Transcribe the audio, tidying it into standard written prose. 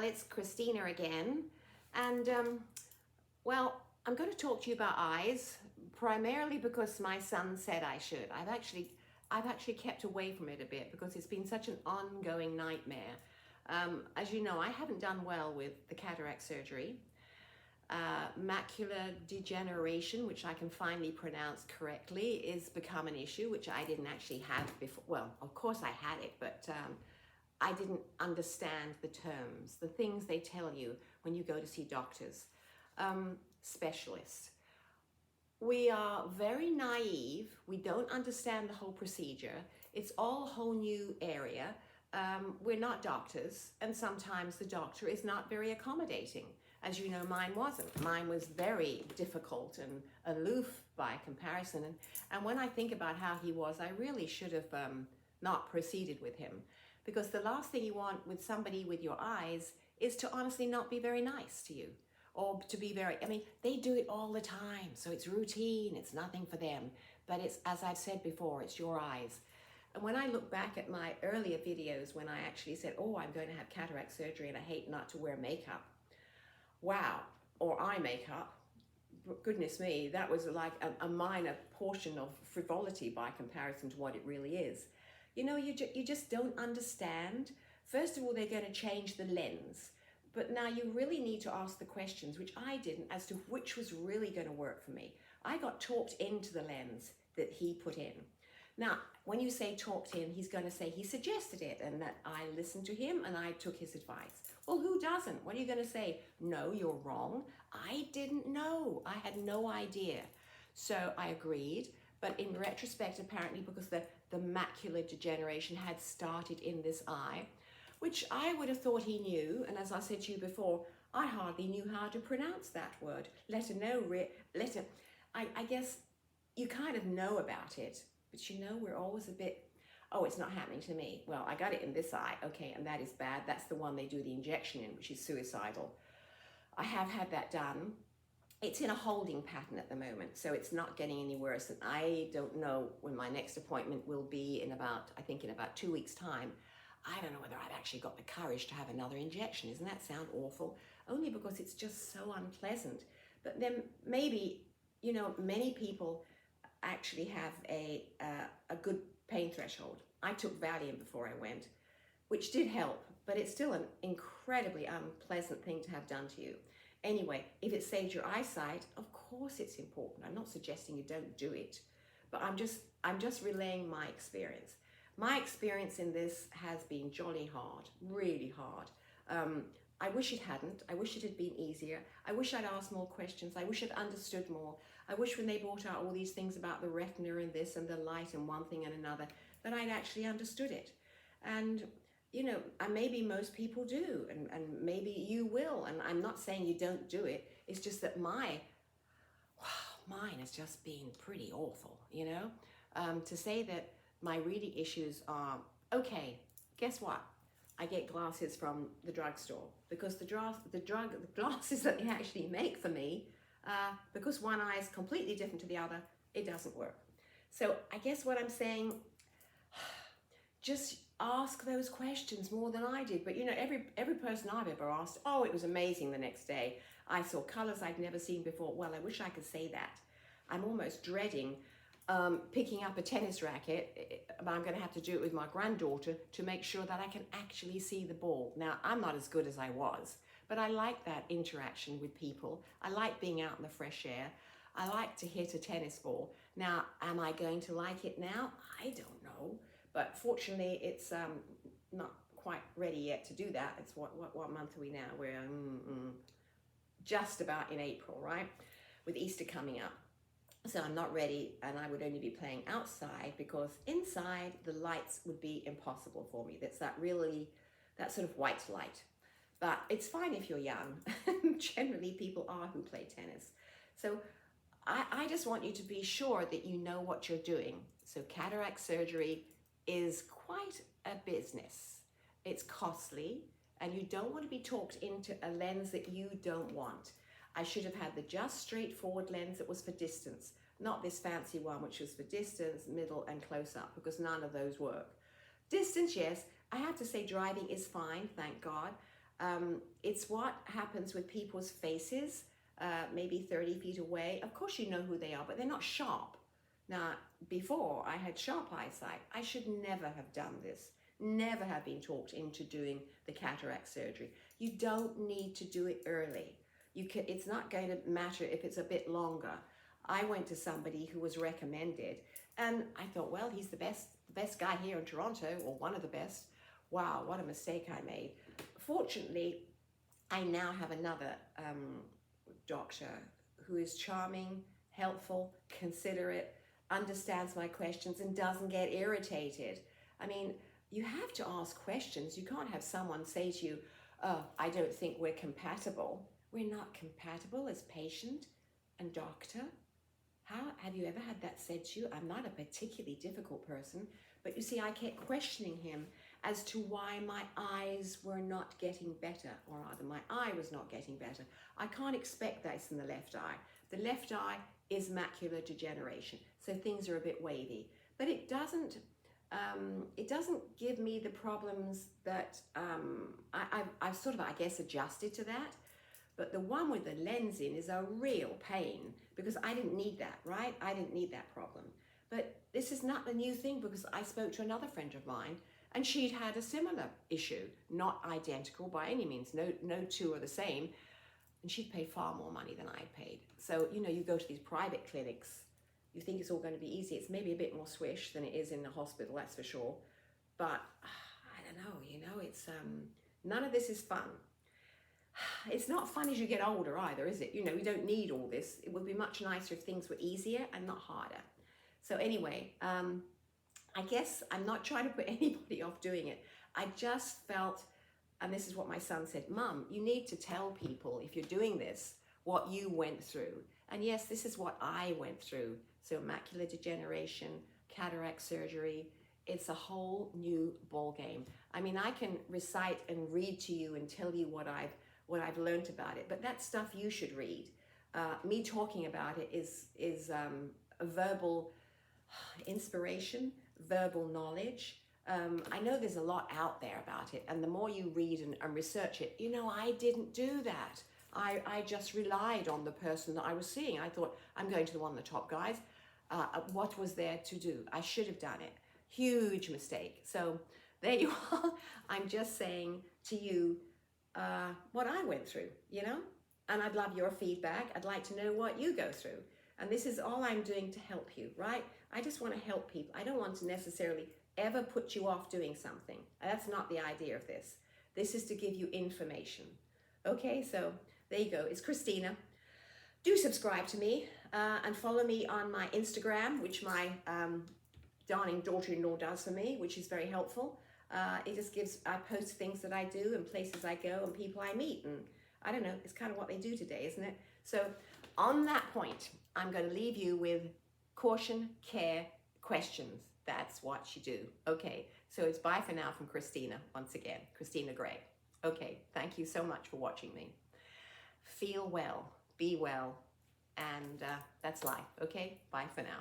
it's Christina again, and well, I'm going to talk to you about eyes, primarily because my son said I should. I've actually kept away from it a bit because it's been such an ongoing nightmare. As you know, I haven't done well with the cataract surgery. Macular degeneration, which I can finally pronounce correctly, is become an issue, which I didn't actually have before. Well, of course I had it, but I didn't understand the terms, the things they tell you when you go to see doctors, specialists. We are very naive. We don't understand the whole procedure. It's all a whole new area. We're not doctors, and sometimes the doctor is not very accommodating. As you know, mine wasn't. Mine was very difficult and aloof by comparison. And when I think about how he was, I really should have not proceeded with him. Because the last thing you want with somebody with your eyes is to honestly not be very nice to you. Or to be very, I mean, they do it all the time. So it's routine, it's nothing for them. But it's, as I've said before, it's your eyes. And when I look back at my earlier videos when I actually said, oh, I'm going to have cataract surgery and I hate not to wear makeup. Wow, or eye makeup. Goodness me, that was like a minor portion of frivolity by comparison to what it really is. You know, you just don't understand. First of all, they're going to change the lens. But now you really need to ask the questions, which I didn't, as to which was really going to work for me. I got talked into the lens that he put in. Now, when you say talked in, he's going to say he suggested it and that I listened to him and I took his advice. Well, who doesn't? What are you going to say? No, you're wrong. I didn't know. I had no idea. So I agreed. But in retrospect, apparently, because the macular degeneration had started in this eye, which I would have thought he knew. And as I said to you before, I hardly knew how to pronounce that word. I guess you kind of know about it. But you know, we're always a bit, oh, it's not happening to me. Well, I got it in this eye. Okay, and that is bad. That's the one they do the injection in, which is suicidal. I have had that done. It's in a holding pattern at the moment, so it's not getting any worse. And I don't know when my next appointment will be in about, I think in about 2 weeks' time. I don't know whether I've actually got the courage to have another injection. Doesn't that sound awful? Only because it's just so unpleasant. But then maybe, you know, many people actually have a good pain threshold. I took Valium before I went, which did help, but it's still an incredibly unpleasant thing to have done to you. Anyway, if it saved your eyesight, of course it's important. I'm not suggesting you don't do it, but I'm just relaying my experience. My experience in this has been jolly hard, really hard. I wish it hadn't. I wish it had been easier. I wish I'd asked more questions. I wish I'd understood more. I wish when they brought out all these things about the retina and this and the light and one thing and another, that I'd actually understood it. And, you know, maybe most people do, and maybe you will. And I'm not saying you don't do it. It's just that mine has just been pretty awful, you know. To say that my reading issues are, okay, guess what? I get glasses from the drugstore because the glasses that they actually make for me, because one eye is completely different to the other, it doesn't work. So I guess what I'm saying, just ask those questions more than I did. But you know, every person I've ever asked, oh, it was amazing the next day. I saw colors I'd never seen before. Well, I wish I could say that. I'm almost dreading picking up a tennis racket. I'm going to have to do it with my granddaughter to make sure that I can actually see the ball. Now, I'm not as good as I was, but I like that interaction with people. I like being out in the fresh air. I like to hit a tennis ball. Now, am I going to like it now? I don't know, but fortunately, it's not quite ready yet to do that. It's what month are we now? We're just about in April, right? With Easter coming up. So I'm not ready, and I would only be playing outside because inside the lights would be impossible for me. That's that sort of white light. But it's fine if you're young. Generally, people are who play tennis. So I just want you to be sure that you know what you're doing. So cataract surgery is quite a business. It's costly, and you don't want to be talked into a lens that you don't want. I should have had the just straightforward lens that was for distance, not this fancy one which was for distance, middle and close up, because none of those work. Distance, yes, I have to say driving is fine, thank God. It's what happens with people's faces, maybe 30 feet away. Of course you know who they are, but they're not sharp. Now, before I had sharp eyesight, I should never have done this. Never have been talked into doing the cataract surgery. You don't need to do it early. It's not going to matter if it's a bit longer. I went to somebody who was recommended, and I thought, well, he's the best guy here in Toronto, or one of the best. Wow, what a mistake I made. Fortunately, I now have another doctor who is charming, helpful, considerate, understands my questions, and doesn't get irritated. I mean, you have to ask questions. You can't have someone say to you, oh, I don't think we're compatible. We're not compatible as patient and doctor. How have you ever had that said to you? I'm not a particularly difficult person, but you see, I kept questioning him as to why my eyes were not getting better, or rather my eye was not getting better. I can't expect this in the left eye. The left eye is macular degeneration, so things are a bit wavy, but it doesn't give me the problems that I've sort of, I guess, adjusted to that. But the one with the lens in is a real pain, because I didn't need that, right? I didn't need that problem. But this is not a new thing, because I spoke to another friend of mine, and she'd had a similar issue, not identical by any means, no two are the same, and she'd paid far more money than I'd paid. So, you know, you go to these private clinics, you think it's all going to be easy. It's maybe a bit more swish than it is in the hospital, that's for sure. But I don't know, you know, it's none of this is fun. It's not fun as you get older either, is it? You know, we don't need all this. It would be much nicer if things were easier and not harder. So anyway, I guess I'm not trying to put anybody off doing it. I just felt, and this is what my son said, Mum, you need to tell people, if you're doing this, what you went through. And yes, this is what I went through. So macular degeneration, cataract surgery, it's a whole new ball game. I mean, I can recite and read to you and tell you what I've learned about it, but that's stuff you should read. Me talking about it is a verbal inspiration, verbal knowledge. I know there's a lot out there about it, and the more you read and research it, you know, I didn't do that. I just relied on the person that I was seeing. I thought, I'm going to the one of the top guys. What was there to do? I should have done it. Huge mistake. So there you are. I'm just saying to you what I went through, you know, and I'd love your feedback. I'd like to know what you go through. And this is all I'm doing to help you, right? I just want to help people. I don't want to necessarily ever put you off doing something. That's not the idea of this. This is to give you information. Okay, so there you go. It's Christina. Do subscribe to me and follow me on my Instagram, which my darling daughter-in-law does for me, which is very helpful. It just gives, I post things that I do and places I go and people I meet, and I don't know, it's kind of what they do today, isn't it? So on that point, I'm going to leave you with caution, care, questions. That's what you do. Okay, so it's bye for now from Christina, once again, Christina Gregg. Okay, thank you so much for watching me. Feel well, be well, and that's life, okay? Bye for now.